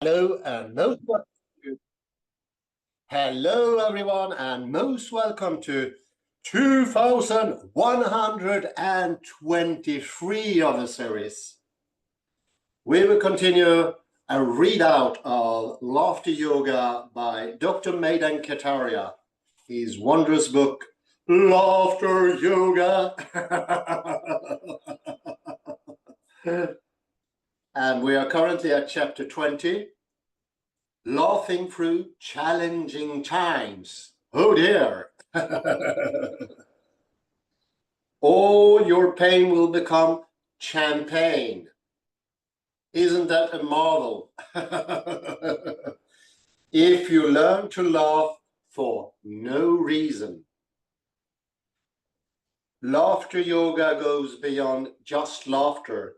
Hello and hello everyone, and most welcome to 2123 of the series. We will continue a readout of Laughter Yoga by Dr. Maidan Kataria, his wondrous book, Laughter Yoga. And we are currently at chapter 20. Laughing through challenging times. Oh dear. All your pain will become champagne. Isn't that a marvel? If you learn to laugh for no reason. Laughter yoga goes beyond just laughter.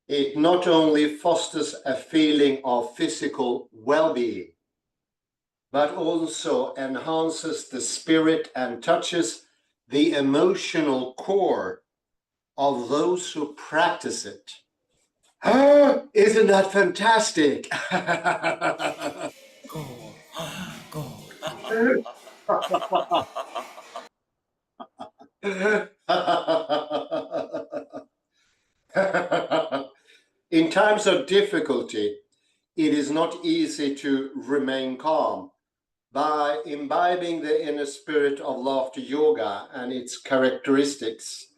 It not only fosters a feeling of physical well-being, but also enhances the spirit and touches the emotional core of those who practice it. Isn't that fantastic? In times of difficulty, it is not easy to remain calm. By imbibing the inner spirit of laughter yoga and its characteristics,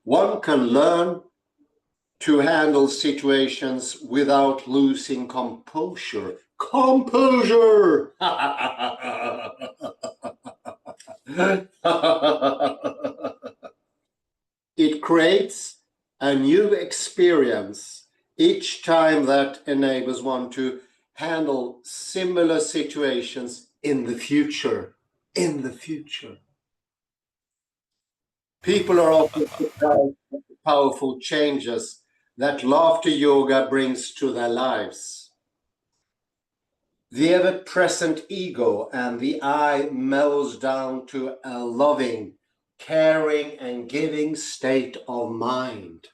one can learn to handle situations without losing composure. Composure! It creates a new experience each time that enables one to handle similar situations in the future. In the future. People are often surprised at the powerful changes that laughter yoga brings to their lives. The ever-present ego and the I mellows down to a loving, caring, and giving state of mind.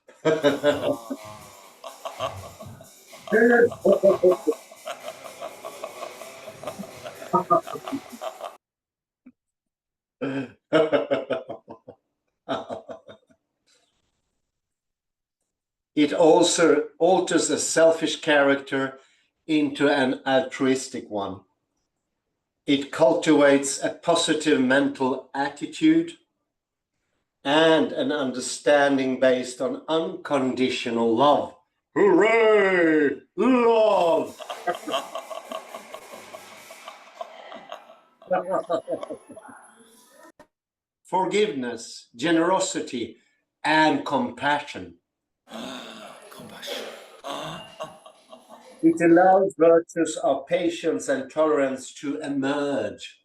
It also alters a selfish character into an altruistic one. It cultivates a positive mental attitude and an understanding based on unconditional love. Hooray! Love! Forgiveness, generosity, and compassion. It allows virtues of patience and tolerance to emerge.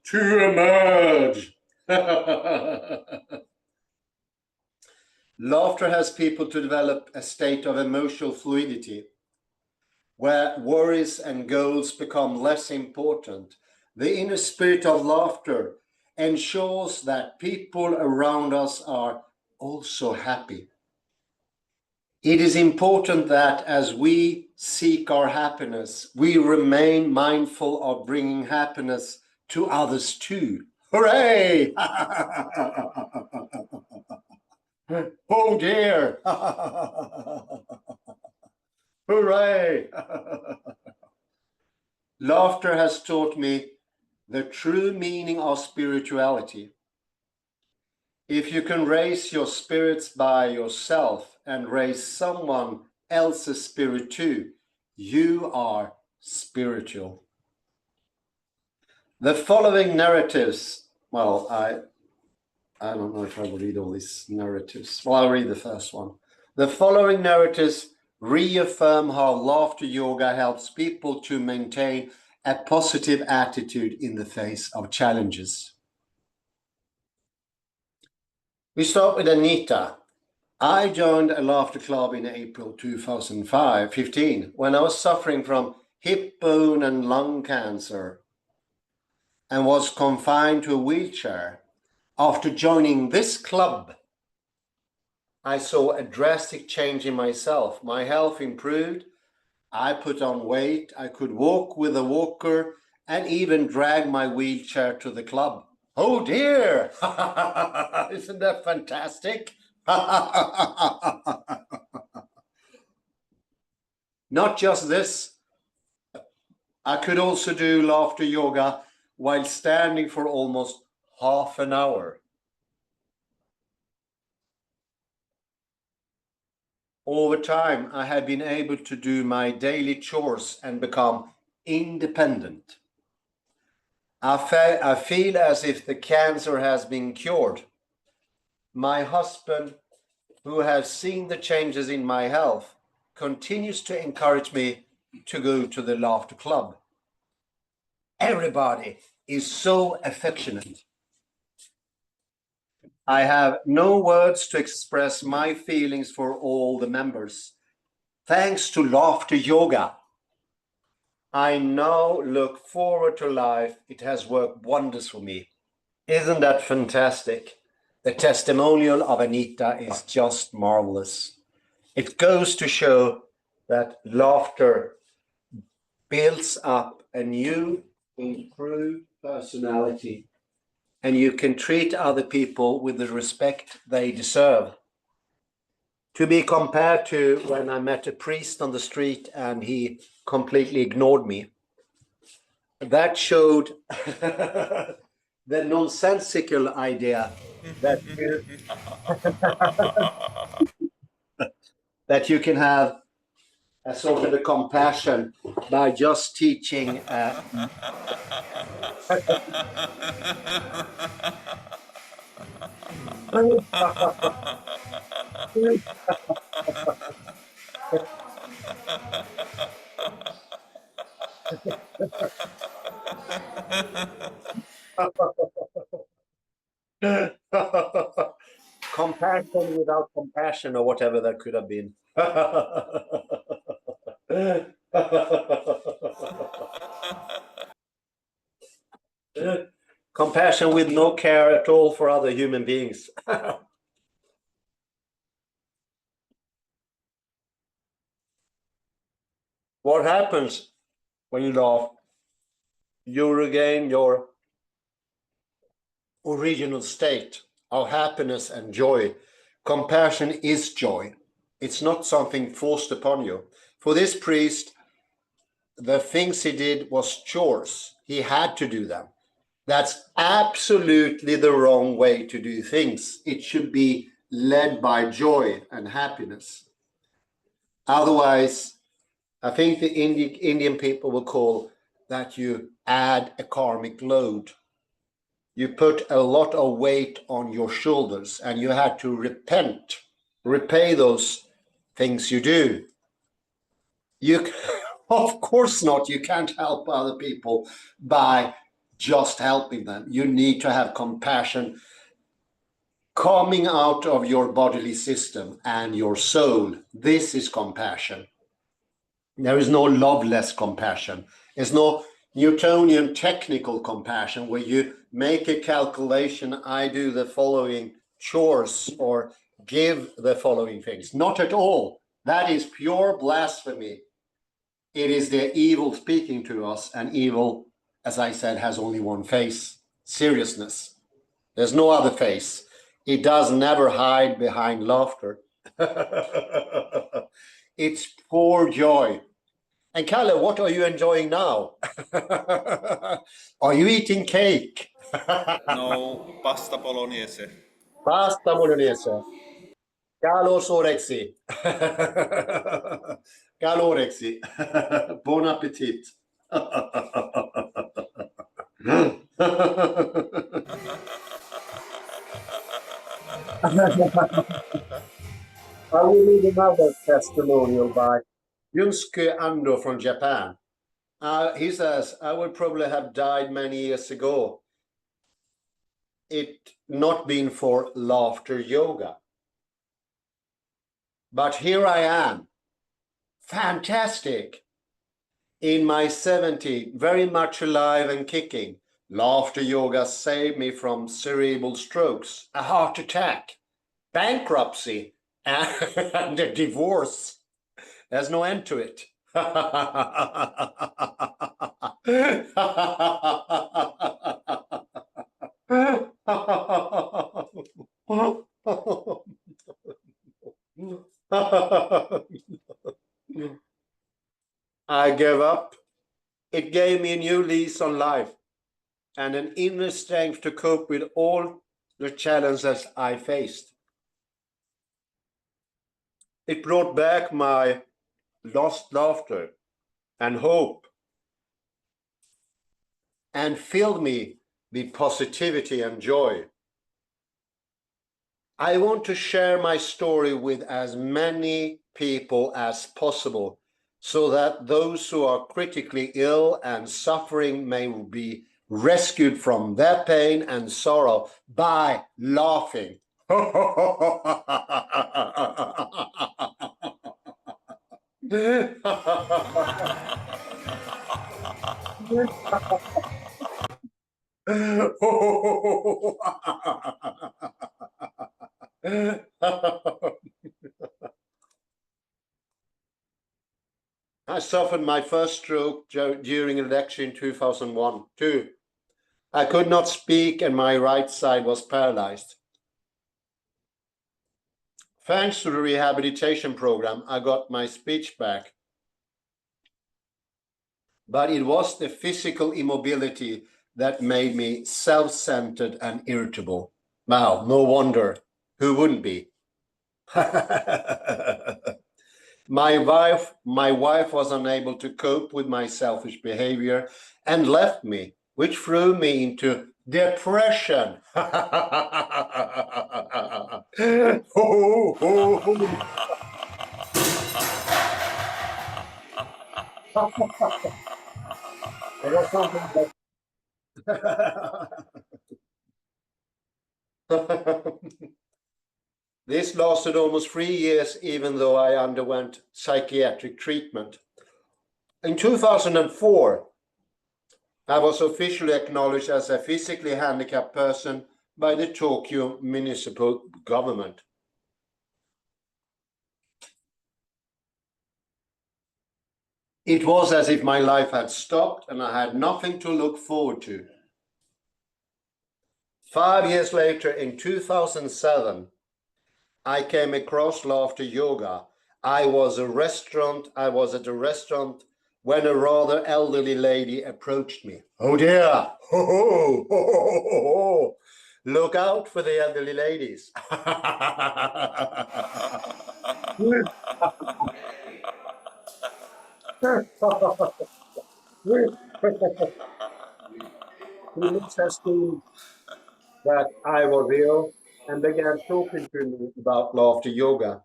Laughter has people to develop a state of emotional fluidity, where worries and goals become less important. The inner spirit of laughter ensures that people around us are also happy. It is important that as we seek our happiness, we remain mindful of bringing happiness to others too. Hooray! Oh dear! Hooray! Laughter has taught me the true meaning of spirituality. If you can raise your spirits by yourself and raise someone else's spirit too, you are spiritual. The following narratives, well, I don't know if I will read all these narratives. Well, I'll read the first one. The following narratives reaffirm how laughter yoga helps people to maintain a positive attitude in the face of challenges. We start with Anita. I joined a laughter club in April 2015 when I was suffering from hip, bone, and lung cancer and was confined to a wheelchair. After joining this club, I saw a drastic change in myself. My health improved, I put on weight, I could walk with a walker, and even drag my wheelchair to the club. Oh dear! Isn't that fantastic? Not just this, I could also do laughter yoga while standing for almost half an hour. Over time, I have been able to do my daily chores and become independent. I feel as if the cancer has been cured. My husband, who has seen the changes in my health, continues to encourage me to go to the laughter club. Everybody is so affectionate. I have no words to express my feelings for all the members. Thanks to laughter yoga, I now look forward to life. It has worked wonders for me. Isn't that fantastic? The testimonial of Anita is just marvelous. It goes to show that laughter builds up a new, improved personality, and you can treat other people with the respect they deserve. To be compared to when I met a priest on the street and he completely ignored me. That showed the nonsensical idea that you can have a sort of a compassion by just teaching. Compassion without compassion, or whatever that could have been. Compassion with no care at all for other human beings. What happens when you laugh? You regain your original state of happiness and joy. Compassion is joy. It's not something forced upon you. For this priest, the things he did was chores. He had to do them. That's absolutely the wrong way to do things. It should be led by joy and happiness. Otherwise, I think the Indian people will call that you add a karmic load. You put a lot of weight on your shoulders and you had to repay those things you do. You, of course not, you can't help other people by just helping them. You need to have compassion coming out of your bodily system and your soul. This is compassion. There is no loveless compassion. There's no Newtonian technical compassion where you make a calculation, I do the following chores or give the following things. Not at all. That is pure blasphemy. It is the evil speaking to us, and evil, as I said, has only one face: seriousness. There's no other face. It does never hide behind laughter. It's pure joy. And Kalle, what are you enjoying now? Are you eating cake? No, pasta bolognese. Pasta bolognese. Calorexi. Calorexi. Bon appetit. I will read another testimonial by Yunsuke Ando from Japan. He says, I would probably have died many years ago, it not been for laughter yoga. But here I am, fantastic, in my 70s, very much alive and kicking. Laughter yoga saved me from cerebral strokes, a heart attack, bankruptcy, and a divorce. There's no end to it. I gave up. It gave me a new lease on life and an inner strength to cope with all the challenges I faced. It brought back my lost laughter and hope and filled me with positivity and joy. I want to share my story with as many people as possible so that those who are critically ill and suffering may be rescued from their pain and sorrow by laughing. I suffered my first stroke during an election in 2001 too. I could not speak and my right side was paralyzed. Thanks to the rehabilitation program, I got my speech back. But it was the physical immobility that made me self-centered and irritable. Wow, no wonder. Who wouldn't be? My wife was unable to cope with my selfish behavior and left me, which threw me into depression. This lasted almost 3 years, even though I underwent psychiatric treatment. In 2004, I was officially acknowledged as a physically handicapped person by the Tokyo municipal government. It was as if my life had stopped and I had nothing to look forward to. 5 years later, in 2007, I came across laughter yoga. I was at a restaurant when a rather elderly lady approached me. Oh dear! Look out for the elderly ladies. He must have seen that I was ill and began talking to me about laughter yoga,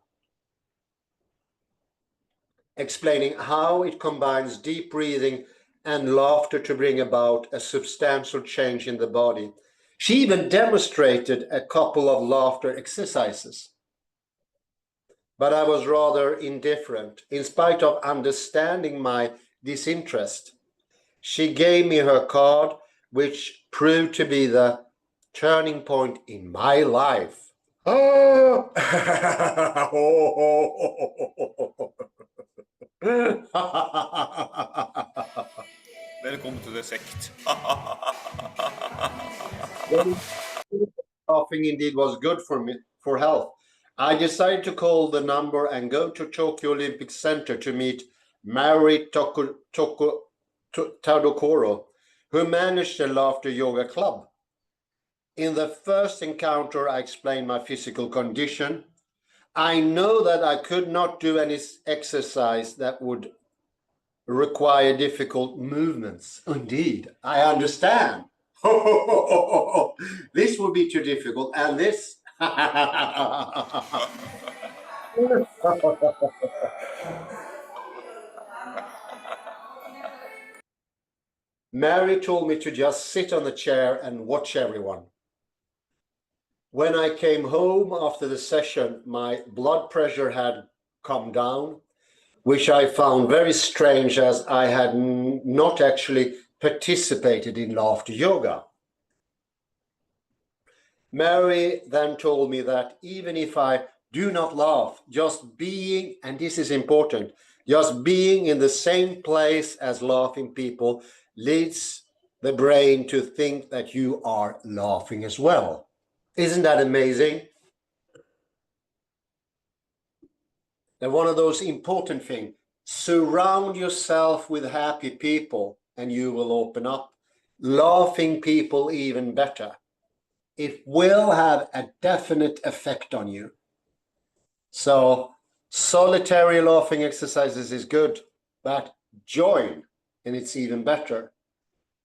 explaining how it combines deep breathing and laughter to bring about a substantial change in the body. She even demonstrated a couple of laughter exercises. But I was rather indifferent, in spite of understanding my disinterest. She gave me her card, which proved to be the turning point in my life. Oh! Velkommen til det sekt. Laughing indeed was good for me, for health. I decided to call the number and go to Tokyo Olympic Center to meet Mary Tadokoro, who managed the Laughter Yoga Club. In the first encounter, I explained my physical condition. I know that I could not do any exercise that would require difficult movements. Indeed, I understand. This would be too difficult, and this. Mary told me to just sit on the chair and watch everyone. When I came home after the session, my blood pressure had come down, which I found very strange as I had not actually participated in laughter yoga. Mary then told me that even if I do not laugh, just being, and this is important, Just being in the same place as laughing people leads the brain to think that you are laughing as well. Isn't that amazing? And one of those important things, surround yourself with happy people and you will open up. Laughing people even better. It will have a definite effect on you. So solitary laughing exercises is good, but join and it's even better.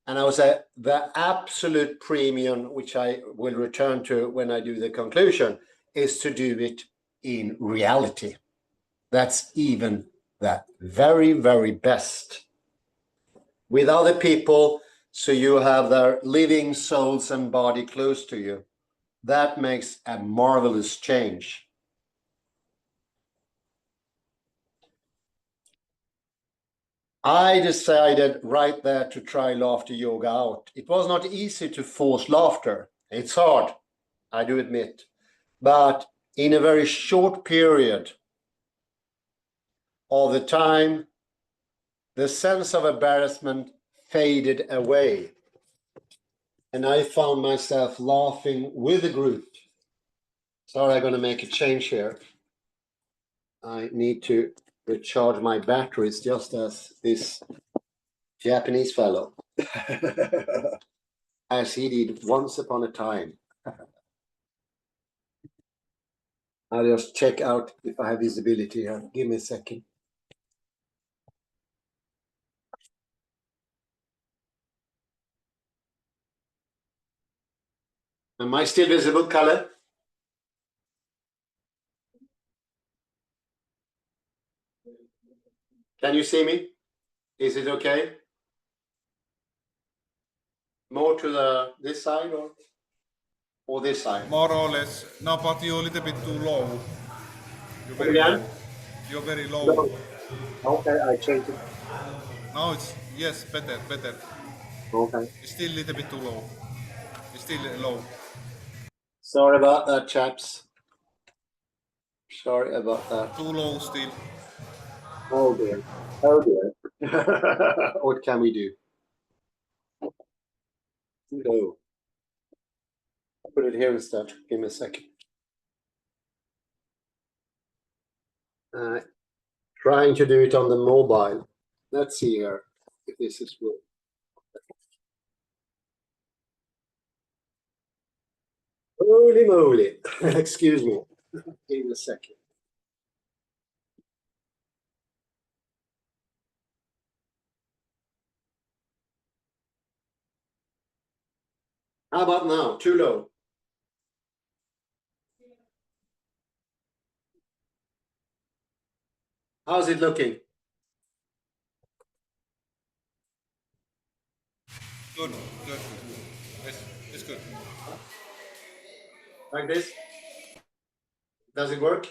And I would say the absolute premium, which I will return to when I do the conclusion, is to do it in reality. That's even the very, very best. With other people, so you have their living souls and body close to you. That makes a marvelous change. I decided right there to try laughter yoga out. It was not easy to force laughter. It's hard, I do admit. But in a very short period of the time, the sense of embarrassment faded away. And I found myself laughing with the group. Sorry, I'm going to make a change here. I need to recharge my batteries just as this Japanese fellow, as he did once upon a time. I'll just check out if I have visibility here. Give me a second. Am I still visible, Kalle? Can you see me? Is it okay? More to this side or this side? More or less. No, but you're a little bit too low. You're Come very low. again? You're very low. No. Okay, I changed it. Now it's, yes, better, better. Okay. It's still a little bit too low. It's still low. Sorry about that, chaps. Sorry about that. Too low still. Oh dear. Oh dear. What can we do? No. I'll put it here instead. Give me a second. Trying to do it on the mobile. Let's see here if this is good. Holy moly. Excuse me. Give me a second. How about now? Too low. How's it looking? Good, good. It's good. Like this? Does it work?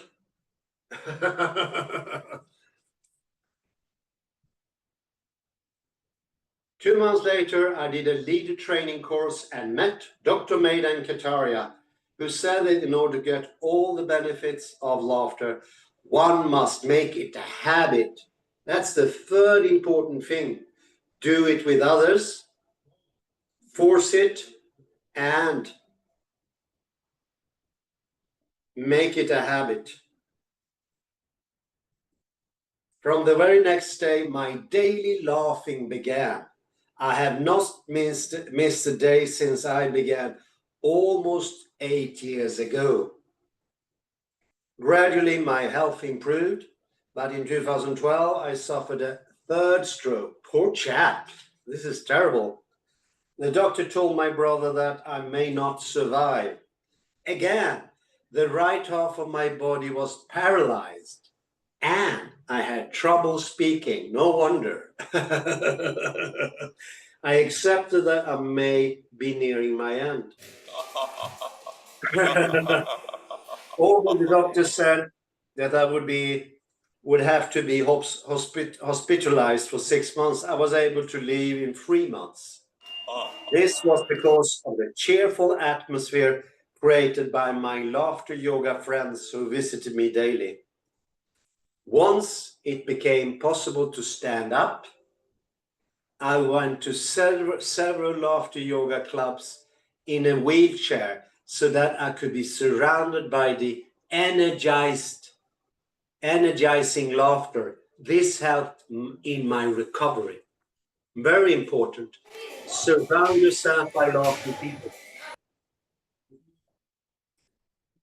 2 months later, I did a leader training course and met Dr. Maidan Kataria, who said that in order to get all the benefits of laughter, one must make it a habit. That's the third important thing. Do it with others, force it, and make it a habit. From the very next day, my daily laughing began. I have not missed a day since I began almost 8 years ago. Gradually, my health improved, but in 2012, I suffered a third stroke. Poor chap, this is terrible. The doctor told my brother that I may not survive. Again, the right half of my body was paralyzed and I had trouble speaking. No wonder. I accepted that I may be nearing my end. Although the doctor said that I would have to be hospitalized for 6 months, I was able to leave in 3 months. This was because of the cheerful atmosphere created by my laughter yoga friends who visited me daily. Once it became possible to stand up, I went to several laughter yoga clubs in a wheelchair so that I could be surrounded by the energizing laughter. This helped in my recovery. Very important. Surround yourself by laughing people.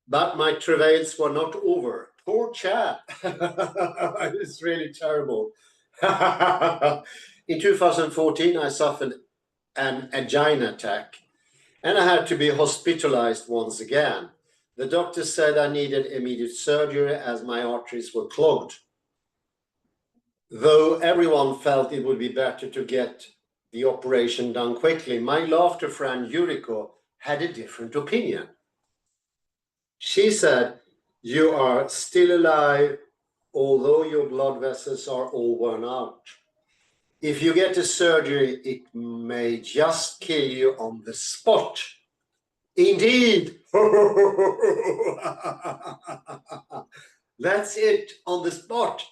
But my travails were not over. Poor chap. It's really terrible. In 2014, I suffered an angina attack and I had to be hospitalized once again. The doctor said I needed immediate surgery as my arteries were clogged. Though everyone felt it would be better to get the operation done quickly, my laughter friend Yuriko had a different opinion. She said, "You are still alive, although your blood vessels are all worn out. If you get a surgery, it may just kill you on the spot." Indeed. That's it, on the spot.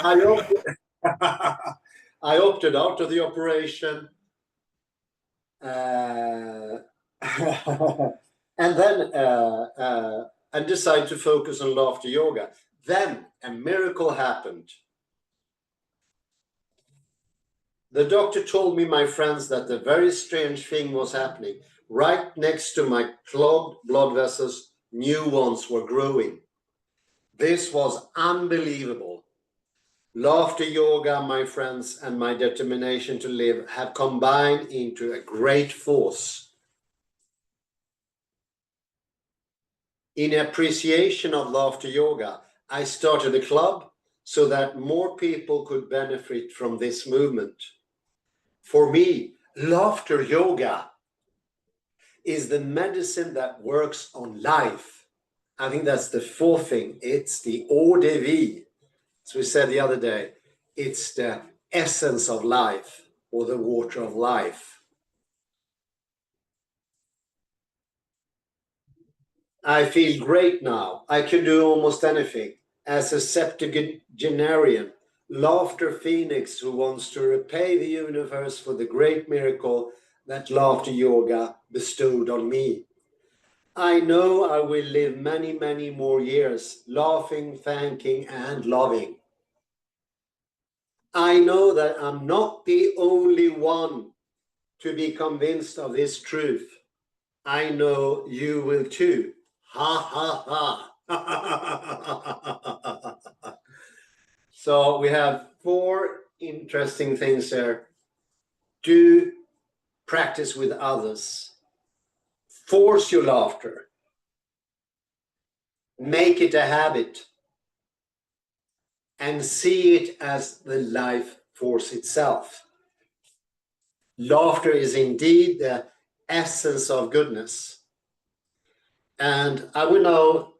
I opted, I opted out of the operation, and then and decided to focus on laughter yoga. Then a miracle happened. The doctor told me, my friends, that a very strange thing was happening. Right next to my clogged blood vessels, new ones were growing. This was unbelievable. Laughter yoga, my friends, and my determination to live have combined into a great force. In appreciation of laughter yoga, I started a club so that more people could benefit from this movement. For me, laughter yoga is the medicine that works on life. I think that's the fourth thing. It's the eau de vie. As we said the other day, it's the essence of life, or the water of life. I feel great now. I can do almost anything. As a septuagenarian, laughter phoenix who wants to repay the universe for the great miracle that laughter yoga bestowed on me. I know I will live many, many more years laughing, thanking, and loving. I know that I'm not the only one to be convinced of this truth. I know you will too. Ha ha ha. So we have 4 interesting things there. Do practice with others. Force your laughter. Make it a habit. And see it as the life force itself. Laughter is indeed the essence of goodness. And I will now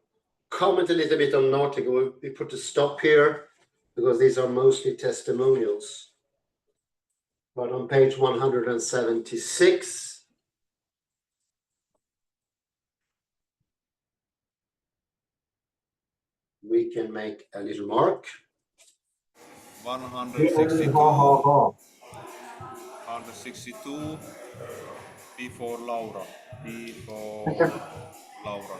comment a little bit on an article. We put a stop here because these are mostly testimonials. But on page 176, we can make a little mark. 162. 162. Before Laura. Before Laura.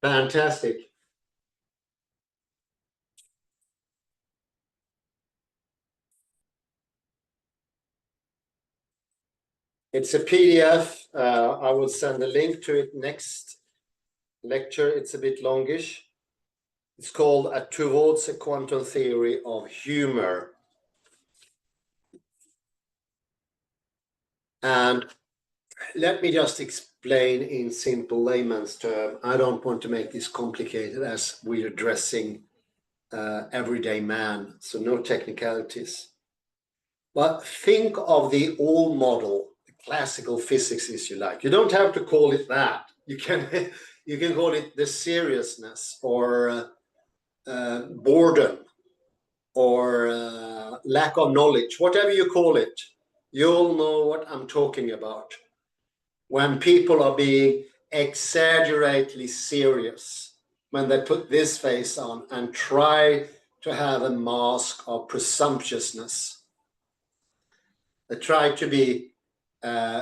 Fantastic. It's a PDF. I will send a link to it next lecture. It's a bit longish. It's called Towards a Quantum Theory of Humor. And let me just explain in simple layman's terms. I don't want to make this complicated as we're addressing everyday man, so no technicalities. But think of the old model, the classical physics, if you like. You don't have to call it that. You can you can call it the seriousness, or boredom, or lack of knowledge, whatever you call it. You'll know what I'm talking about. When people are being exaggerately serious, when they put this face on and try to have a mask of presumptuousness. They try to be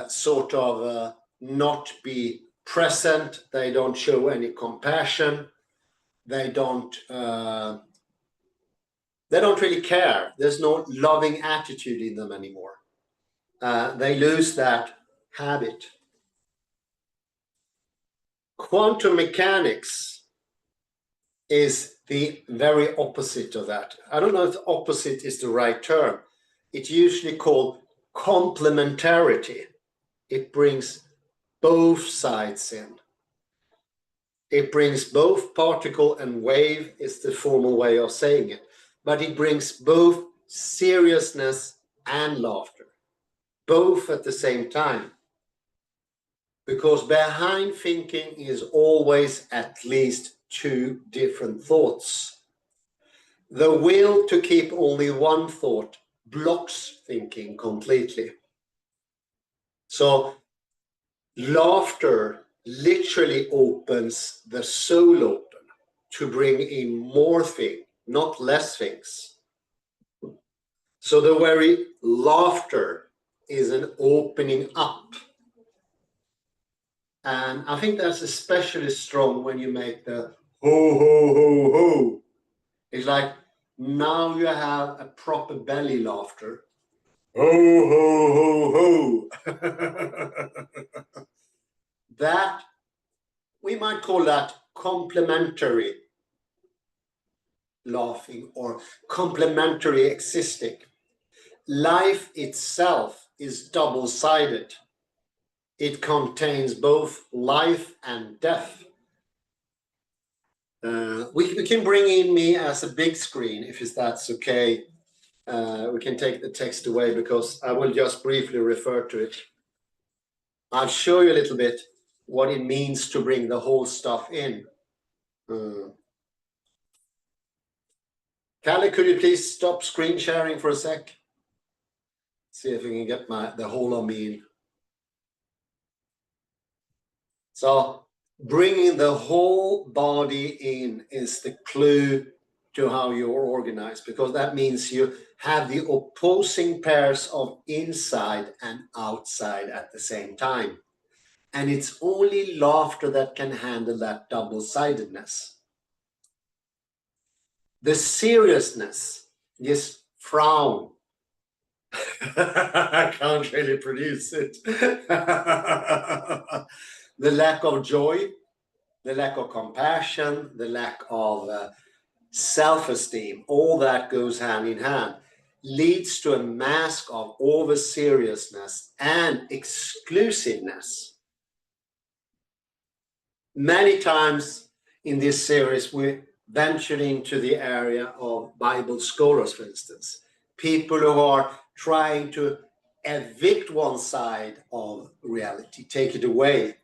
sort of not be present. They don't show any compassion. They don't really care. There's no loving attitude in them anymore. They lose that habit. Quantum mechanics is the very opposite of that. I don't know if opposite is the right term. It's usually called complementarity. It brings both sides in. It brings both particle and wave, is the formal way of saying it. But it brings both seriousness and laughter, both at the same time. Because behind thinking is always at least two different thoughts. The will to keep only one thought blocks thinking completely. So laughter literally opens the soul open to bring in more things, not less things. So the very laughter is an opening up. And I think that's especially strong when you make the ho, ho, ho, ho. It's like now you have a proper belly laughter. Ho, ho, ho, ho. That, we might call that complementary laughing or complementary existing. Life itself is double-sided. It contains both life and death. We can bring in me as a big screen if that's okay. We can take the text away because I will just briefly refer to it. I'll show you a little bit what it means to bring the whole stuff in. Kalle, could you please stop screen sharing for a sec? See if we can get the whole of me in. So bringing the whole body in is the clue to how you're organized, because that means you have the opposing pairs of inside and outside at the same time. And it's only laughter that can handle that double-sidedness. The seriousness, this frown, I can't really produce it. The lack of joy, the lack of compassion, the lack of self-esteem, all that goes hand in hand, leads to a mask of over-seriousness and exclusiveness. Many times in this series, we ventured into the area of Bible scholars, for instance, people who are trying to evict one side of reality, take it away,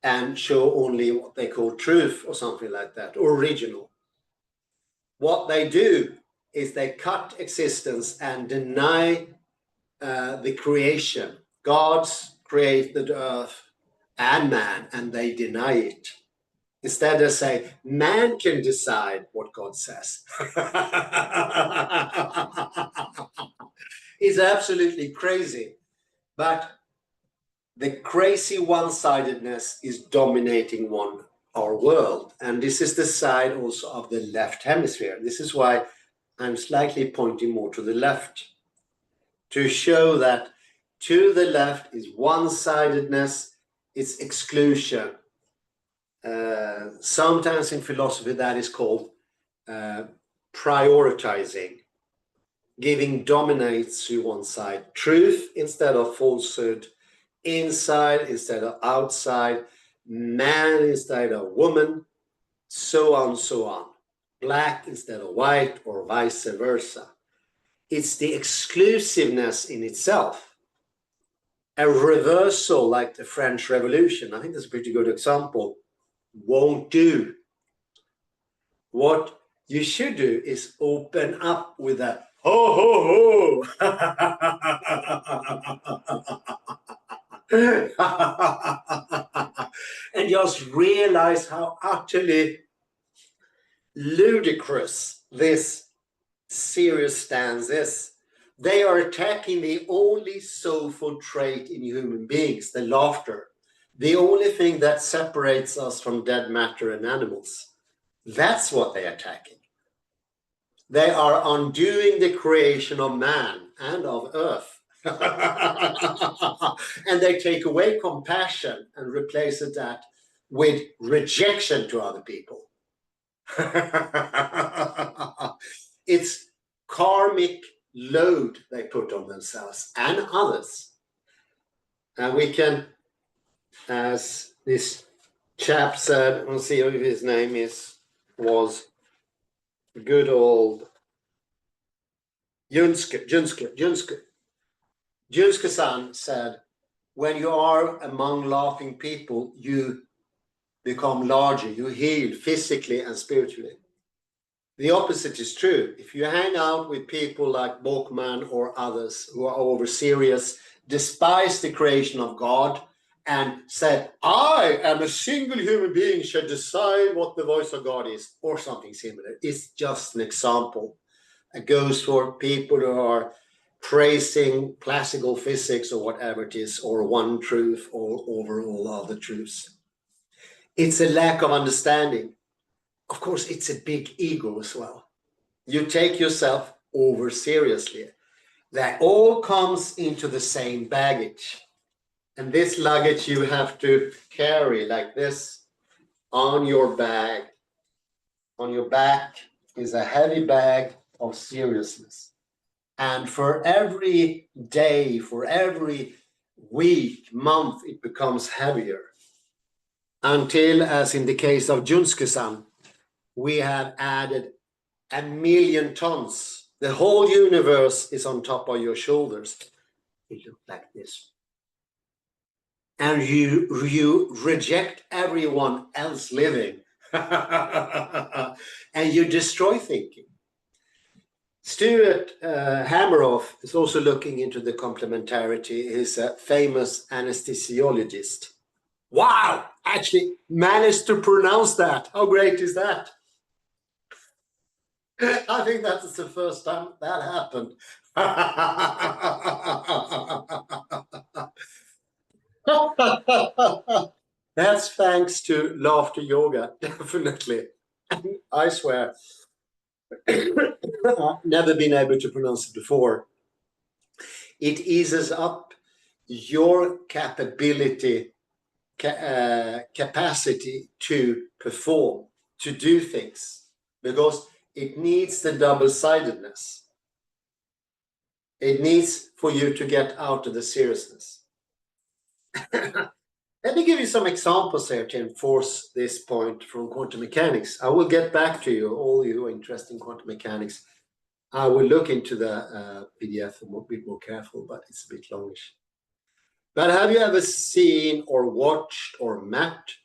and show only what they call truth or something like that, or original. What they do is they cut existence and deny the creation. God's created earth and man, and they deny it. Instead, they say, man can decide what God says. It's absolutely crazy. But the crazy one-sidedness is dominating our world. And this is the side also of the left hemisphere. This is why I'm slightly pointing more to the left, to show that to the left is one-sidedness, it's exclusion. Sometimes in philosophy that is called prioritizing, giving dominates to one side, truth instead of falsehood, inside instead of outside, man instead of woman, so on, so on. black instead of white, or vice versa. It's the exclusiveness in itself. A reversal like the French Revolution, I think that's a pretty good example, won't do. What you should do is open up with a ho ho ho and just realize how utterly ludicrous this serious stance is. They are attacking the only soulful trait in human beings, the laughter, the only thing that separates us from dead matter and animals. That's what they're attacking. They are undoing the creation of man and of earth. And they take away compassion and replace that with rejection to other people. It's karmic load they put on themselves and others. And we can, as this chap said, we'll see if his name was good old Junske-san said, when you are among laughing people, you become larger, you heal physically and spiritually. The opposite is true. If you hang out with people like Bachman or others who are over serious, despise the creation of God, and said, I am a single human being, should decide what the voice of God is, or something similar. It's just an example. It goes for people who are praising classical physics or whatever it is, or one truth or over all other truths. It's a lack of understanding. Of course, it's a big ego as well. You take yourself over seriously. That all comes into the same baggage. And this luggage you have to carry like this on your bag. On your back is a heavy bag of seriousness. And for every day, for every week, month, it becomes heavier. Until, as in the case of Junske-san, we have added 1 million tons. The whole universe is on top of your shoulders. It looks like this. And you reject everyone else living. And you destroy thinking. Stuart Hameroff is also looking into the complementarity. He's a famous anesthesiologist. Wow! Actually managed to pronounce that. How great is that? I think that's the first time that happened. That's thanks to laughter yoga, definitely. I swear. I've never been able to pronounce it before. It eases up your capacity to perform, to do things, because it needs the double-sidedness. It needs for you to get out of the seriousness. Let me give you some examples here to enforce this point from quantum mechanics. I will get back to you, all you who are interested in quantum mechanics. I will look into the PDF and be more careful, but it's a bit longish. But have you ever seen or watched or met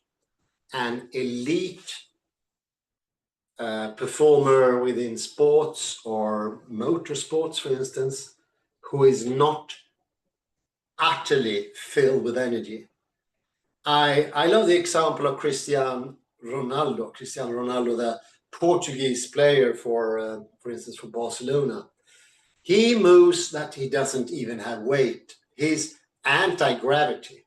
an elite performer within sports or motorsports, for instance, who is not utterly filled with energy? I love the example of Cristiano Ronaldo, the Portuguese player for instance, for Barcelona. He moves that he doesn't even have weight. He's anti-gravity.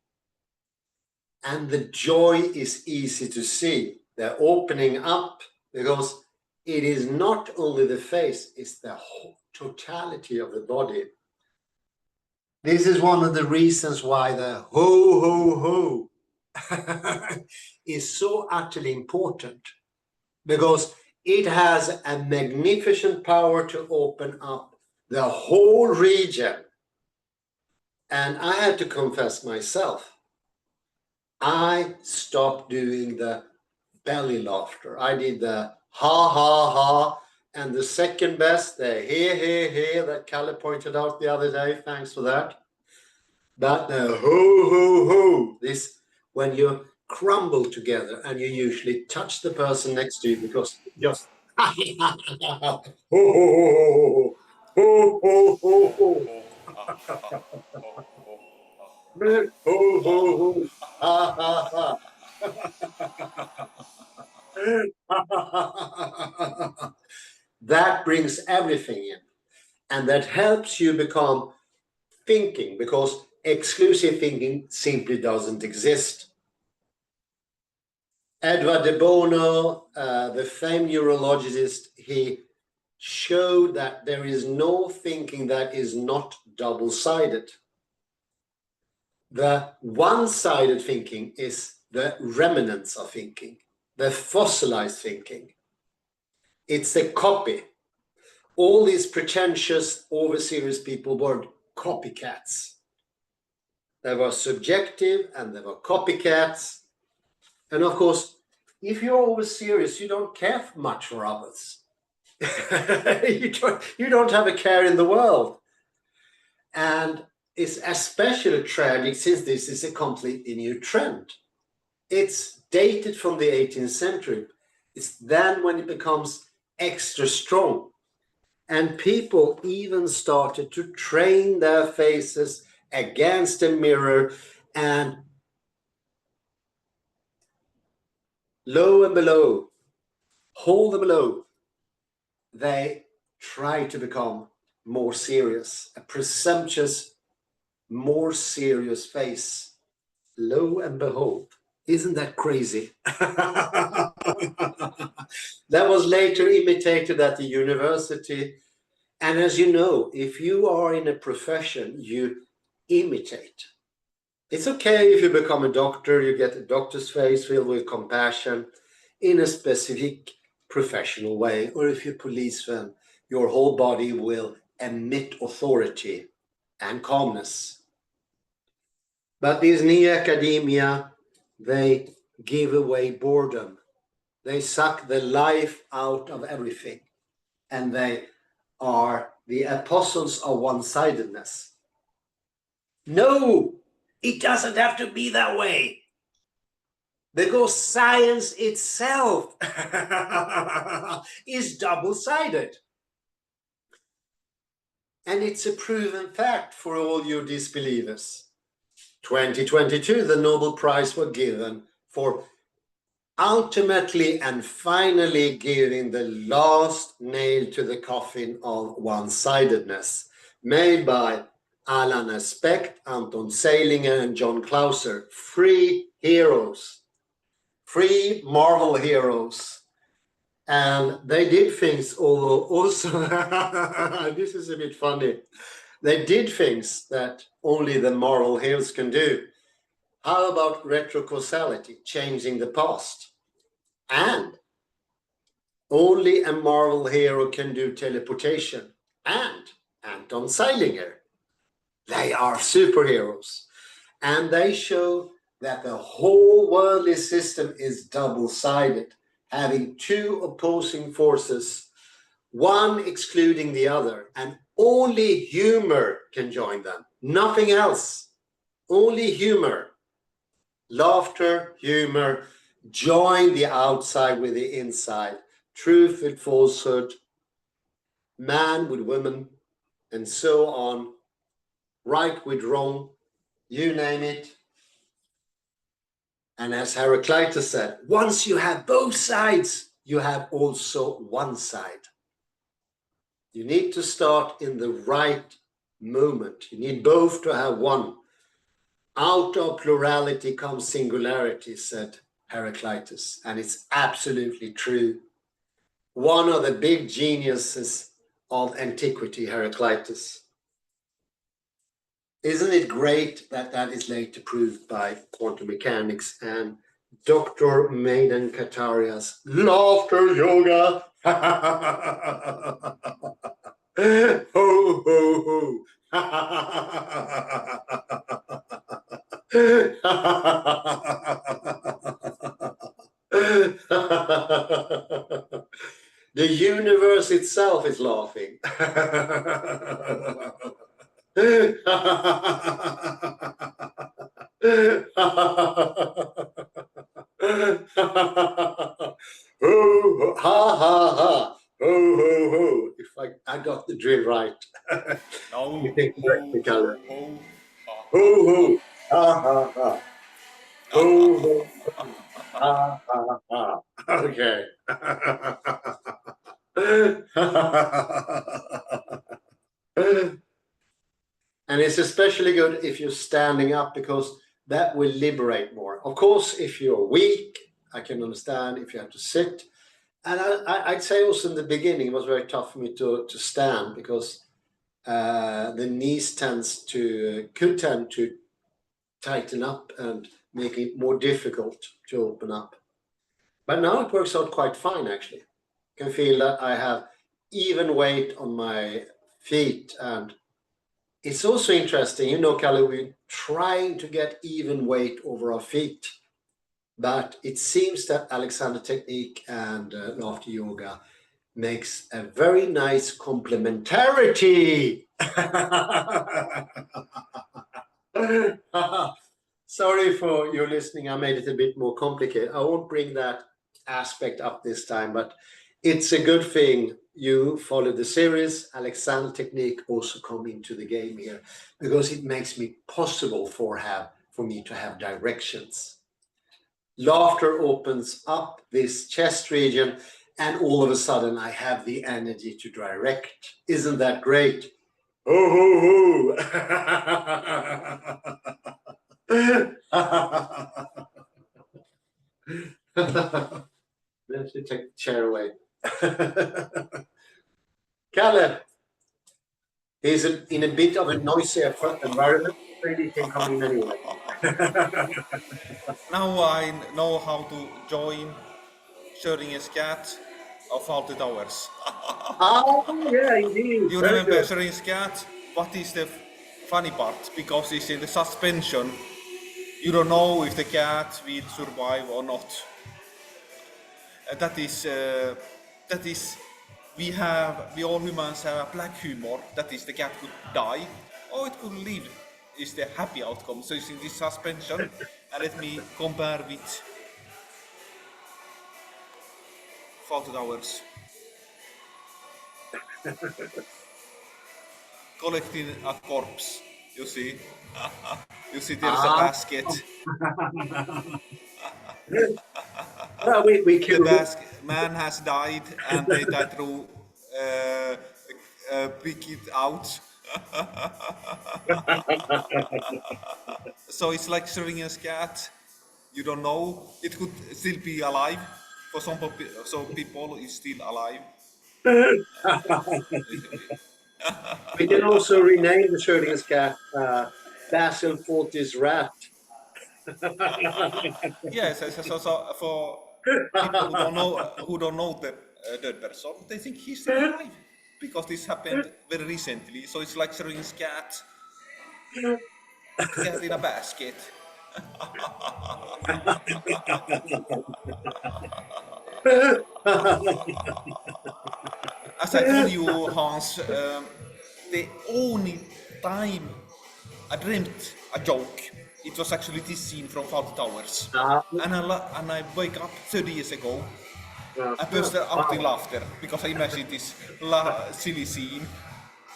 And the joy is easy to see. They're opening up because it is not only the face, it's the whole totality of the body. This is one of the reasons why the ho, ho, ho is so utterly important, because it has a magnificent power to open up the whole region. And I had to confess myself, I stopped doing the belly laughter. I did the ha, ha, ha. And the second best, the he, that Kalle pointed out the other day. Thanks for that. But the ho, ho, ho, this, when you crumble together and you usually touch the person next to you because just ho, ho, ho, ho, ho, ho, ho. Ho, ho, ho. Ha, ha, ha. That brings everything in, and that helps you become thinking, because exclusive thinking simply doesn't exist. Edward de Bono, the famed neurologist, he showed that there is no thinking that is not double-sided. The one-sided thinking is the remnants of thinking, the fossilized thinking. It's a copy. All these pretentious, over-serious people were copycats. They were subjective and they were copycats. And of course, if you're over-serious, you don't care much for others. you don't have a care in the world. And it's especially tragic since this is a completely new trend. It's dated from the 18th century. It's then when it becomes extra strong. And people even started to train their faces against a mirror, and low and below, hold them below, they try to become more serious, a presumptuous, more serious face. Lo and behold, isn't that crazy? That was later imitated at the university. And as you know, if you are in a profession, you imitate. It's okay if you become a doctor, you get a doctor's face filled with compassion in a specific professional way, or if you're a policeman, your whole body will emit authority and calmness. But these new academia, they give away boredom. They suck the life out of everything. And they are the apostles of one-sidedness. No, it doesn't have to be that way. Because science itself is double-sided. And it's a proven fact for all you disbelievers. 2022, the Nobel Prize was given for ultimately and finally giving the last nail to the coffin of one-sidedness, made by Alan Aspect, Anton Zeilinger, and John Clauser. Three heroes, three Marvel heroes. And they did things, although also, this is a bit funny, they did things that only the Marvel heroes can do. How about retrocausality, changing the past? And only a Marvel hero can do teleportation. And Anton Zeilinger. They are superheroes. And they show that the whole worldly system is double-sided, having two opposing forces, one excluding the other, and only humor can join them. Nothing else. Only humor. Laughter, humor, join the outside with the inside, truth with falsehood, man with woman, and so on, right with wrong, you name it. And as Heraclitus said, once you have both sides, you have also one side. You need to start in the right moment. You need both to have one. Out of plurality comes singularity, said Heraclitus, and it's absolutely true. One of the big geniuses of antiquity, Heraclitus. Isn't it great that that is later proved by quantum mechanics and Dr. Maiden Kataria's laughter yoga? Ho, ho, ho. The universe itself is laughing. Ho, ha, ha, ha. Ho, ho, ho. If I got the drill right. No, You think ho, correctly, ho, Kalle. ho. Ho, ho. Ha, ha, ha. Ho, ho, ho. Ha, ha, ha. Okay. And it's especially good if you're standing up, because that will liberate more. Of course, if you're weak, I can understand if you have to sit. And I'd say also in the beginning, it was very tough for me to stand, because the knees could tend to tighten up and make it more difficult to open up. But now it works out quite fine, actually. I can feel that I have even weight on my feet. And it's also interesting, Kalle, we're trying to get even weight over our feet. But it seems that Alexander Technique and Laughter Yoga makes a very nice complementarity. Sorry for your listening. I made it a bit more complicated. I won't bring that aspect up this time, but it's a good thing you follow the series. Alexander Technique also come into the game here, because it makes me possible for me to have directions. Laughter opens up this chest region, and all of a sudden I have the energy to direct. Isn't that great? Ho, ho, ho. Let's take the chair away. Kalle, he's in a bit of a noisy environment, so he can come in anyway. Now I know how to join Schrödinger's cat of Faulty Towers. Oh, yeah, indeed. You Very remember good. Schrödinger's cat? What is the funny part? Because it's in the suspension, you don't know if the cat will survive or not. That is, we all humans have a black humor. That is, the cat could die or it could live. Is the happy outcome. So it's in this suspension, and let me compare with Faulty Towers. Collecting a corpse, you see. You see, there's a Ah, basket. well, we The can. basket man has died, and they try to pick it out. So it's like Schrödinger's cat. You don't know. It could still be alive. For some people, it's still alive. We can also rename the Schrödinger's cat Basil Fortis rat. Yes, so for people who don't know the dead person, they think he's still alive because this happened very recently. So it's like Schrödinger's cat in a basket. As I told you, Hans, the only time I dreamt a joke, it was actually this scene from Fawlty Towers. And I wake up 30 years ago, I burst out in laughter because I imagined this silly scene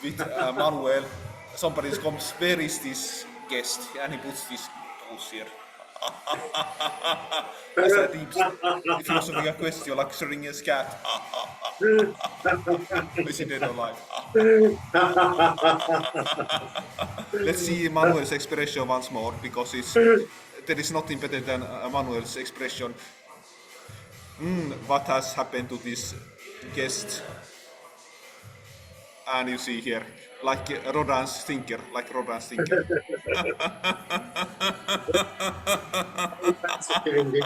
with Manuel. Somebody comes, where is this guest? And he puts this pose here. As a deep philosophical question, like Schrödinger's cat. Is he dead or alive? Let's see Manuel's expression once more, because there is nothing better than Manuel's expression. What has happened to this guest? And you see here, like Rodin's thinker, Sensitive indeed.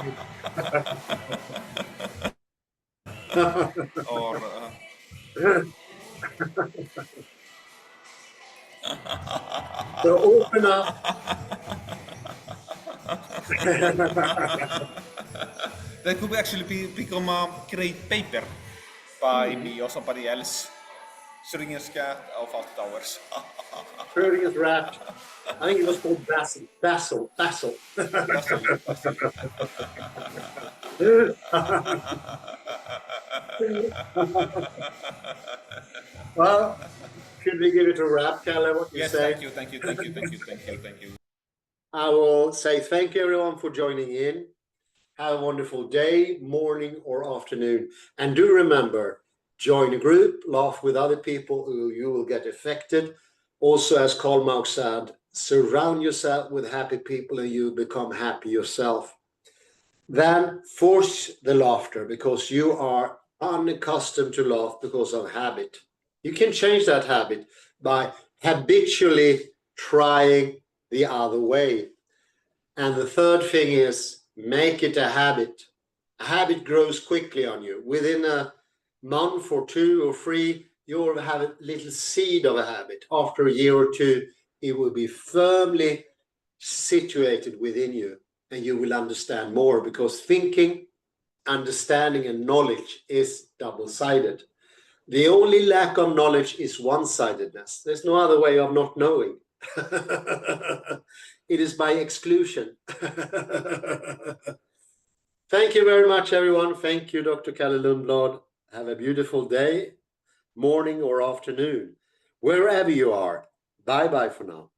or So open up. that could actually become a great paper by me or somebody else. Schrödinger's cat or Fawlty Towers. Schrödinger's rat. I think it was called Basil. Basil. Well, should we give it a wrap, Kalle? What do you Yes, say? thank you. I will say thank you, everyone, for joining in. Have a wonderful day, morning, or afternoon. And do remember, join a group, laugh with other people who you will get affected. Also, as Karl Marx said, surround yourself with happy people and you become happy yourself. Then force the laughter because you are unaccustomed to laugh because of habit. You can change that habit by habitually trying the other way. And the third thing is make it a habit. A habit grows quickly on you. Within a month or 2 or 3, you'll have a little seed of a habit. After a year or 2, it will be firmly situated within you and you will understand more because thinking, understanding, and knowledge is double-sided. The only lack of knowledge is one-sidedness. There's no other way of not knowing. It is by exclusion. Thank you very much, everyone. Thank you, Dr. Kalle Lundblad. Have a beautiful day, morning or afternoon, wherever you are. Bye-bye for now.